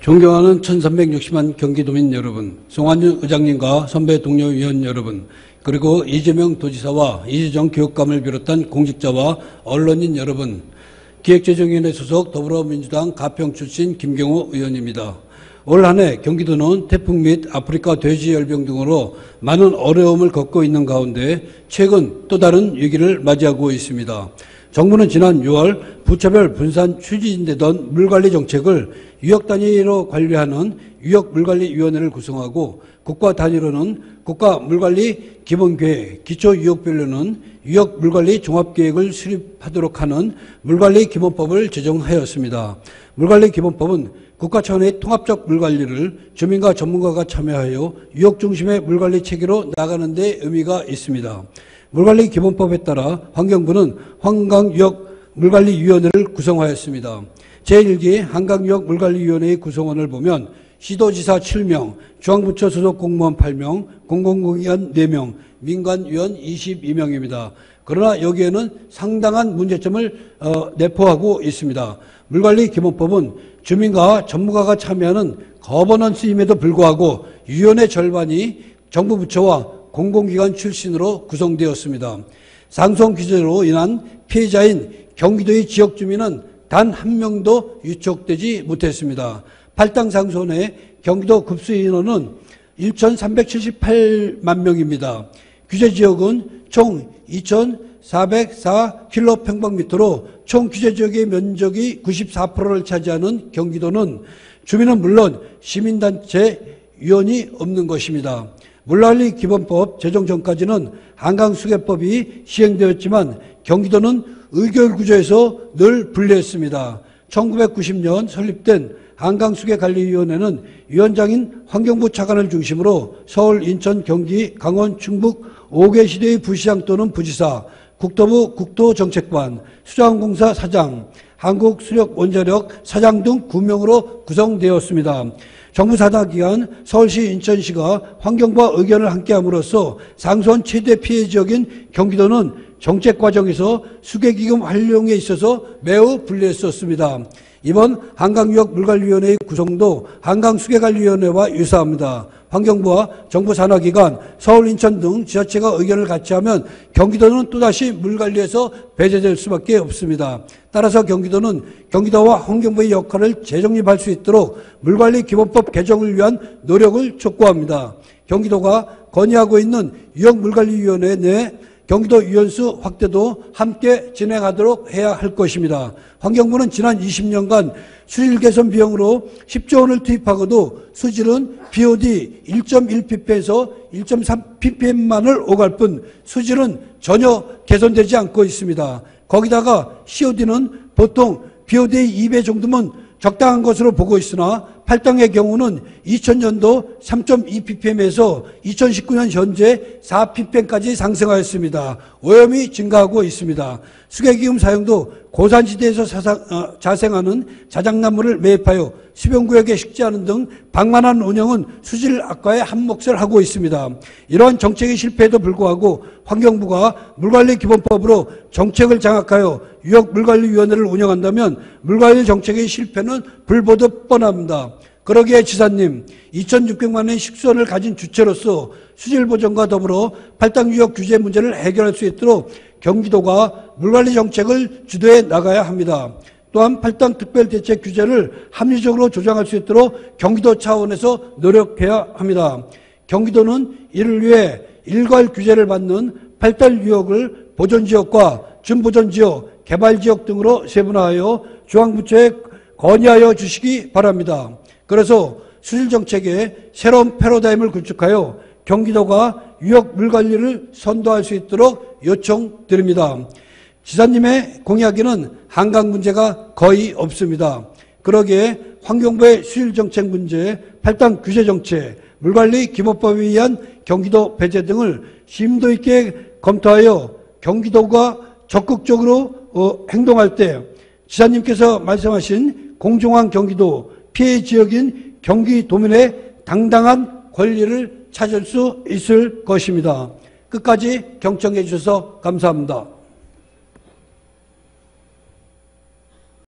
존경하는 1360만 경기도민 여러분, 송환준 의장님과 선배 동료 위원 여러분, 그리고 이재명 도지사와 이재정 교육감을 비롯한 공직자와 언론인 여러분, 기획재정위원회 소속 더불어민주당 가평 출신 김경호 의원입니다. 올 한 해 경기도는 태풍 및 아프리카 돼지열병 등으로 많은 어려움을 겪고 있는 가운데 최근 또 다른 위기를 맞이하고 있습니다. 정부는 지난 6월 부처별 분산 추진되던 물관리 정책을 유역 단위로 관리하는 유역물관리위원회를 구성하고 국가 단위로는 국가물관리 기본계획, 기초유역별로는 유역물관리 종합계획을 수립하도록 하는 물관리기본법을 제정하였습니다. 물관리기본법은 국가 차원의 통합적 물관리를 주민과 전문가가 참여하여 유역 중심의 물관리 체계로 나가는 데 의미가 있습니다. 물관리기본법에 따라 환경부는 한강유역물관리위원회를 구성하였습니다. 제1기 한강유역물관리위원회의 구성원을 보면 시도지사 7명, 중앙부처 소속 공무원 8명, 공공기관 4명, 민간위원 22명입니다. 그러나 여기에는 상당한 문제점을 내포하고 있습니다. 물관리기본법은 주민과 전문가가 참여하는 거버넌스임에도 불구하고 위원회 절반이 정부 부처와 공공기관 출신으로 구성되었습니다. 상속 규제로 인한 피해자인 경기도의 지역 주민은 단 한 명도 유촉되지 못했습니다. 팔당 상손의 경기도 급수 인원은 1,378만 명입니다. 규제지역은 총 2,404km²로 총 규제지역의 면적이 94%를 차지하는 경기도는 주민은 물론 시민단체 위원이 없는 것입니다. 물관리기본법 제정 전까지는 한강수계법이 시행되었지만 경기도는 의결구조에서 늘 불리했습니다. 1990년 설립된 한강수계관리위원회는 위원장인 환경부 차관을 중심으로 서울, 인천, 경기, 강원, 충북 5개 시도의 부시장 또는 부지사, 국토부 국토정책관, 수자원공사 사장, 한국수력원자력 사장 등 9명으로 구성되었습니다. 정부 산하기관 서울시, 인천시가 환경부와 의견을 함께함으로써 상수원 최대 피해 지역인 경기도는 정책 과정에서 수계기금 활용에 있어서 매우 불리했었습니다. 이번 한강유역물관리위원회의 구성도 한강수계관리위원회와 유사합니다. 환경부와 정부 산하기관, 서울, 인천 등 지자체가 의견을 같이 하면 경기도는 또다시 물관리에서 배제될 수밖에 없습니다. 따라서 경기도는 경기도와 환경부의 역할을 재정립할 수 있도록 물관리기본법 개정을 위한 노력을 촉구합니다. 경기도가 건의하고 있는 유역물관리위원회 내 경기도 위원수 확대도 함께 진행하도록 해야 할 것입니다. 환경부는 지난 20년간 수질 개선 비용으로 10조 원을 투입하고도 수질은 BOD 1.1ppm에서 1.3ppm만을 오갈 뿐 수질은 전혀 개선되지 않고 있습니다. 거기다가 COD는 보통 BOD의 2배 정도면 적당한 것으로 보고 있으나 팔당의 경우는 2000년도 3.2ppm에서 2019년 현재 4ppm까지 상승하였습니다. 오염이 증가하고 있습니다. 수계기금 사용도 고산지대에서 자생하는 자작나무를 매입하여 수변구역에 식재하는 등 방만한 운영은 수질 악화에 한몫을 하고 있습니다. 이러한 정책의 실패에도 불구하고 환경부가 물관리기본법으로 정책을 장악하여 유역물관리위원회를 운영한다면 물관리 정책의 실패는 불보듯 뻔합니다. 그러기에 지사님, 2,600만 원의 식수원을 가진 주체로서 수질 보전과 더불어 팔당 유역 규제 문제를 해결할 수 있도록 경기도가 물관리 정책을 주도해 나가야 합니다. 또한 팔당 특별대책 규제를 합리적으로 조정할 수 있도록 경기도 차원에서 노력해야 합니다. 경기도는 이를 위해 일괄 규제를 받는 팔당 유역을 보존지역과 준보존지역, 개발지역 등으로 세분화하여 중앙부처에 건의하여 주시기 바랍니다. 그래서 수질정책에 새로운 패러다임을 구축하여 경기도가 유역 물관리를 선도할 수 있도록 요청드립니다. 지사님의 공약에는 한강 문제가 거의 없습니다. 그러기에 환경부의 수질정책 문제, 팔당 규제정책, 물관리기본법에 의한 경기도 배제 등을 심도 있게 검토하여 경기도가 적극적으로 행동할 때 지사님께서 말씀하신 공정한 경기도, 피해 지역인 경기도민의 당당한 권리를 찾을 수 있을 것입니다. 끝까지 경청해 주셔서 감사합니다.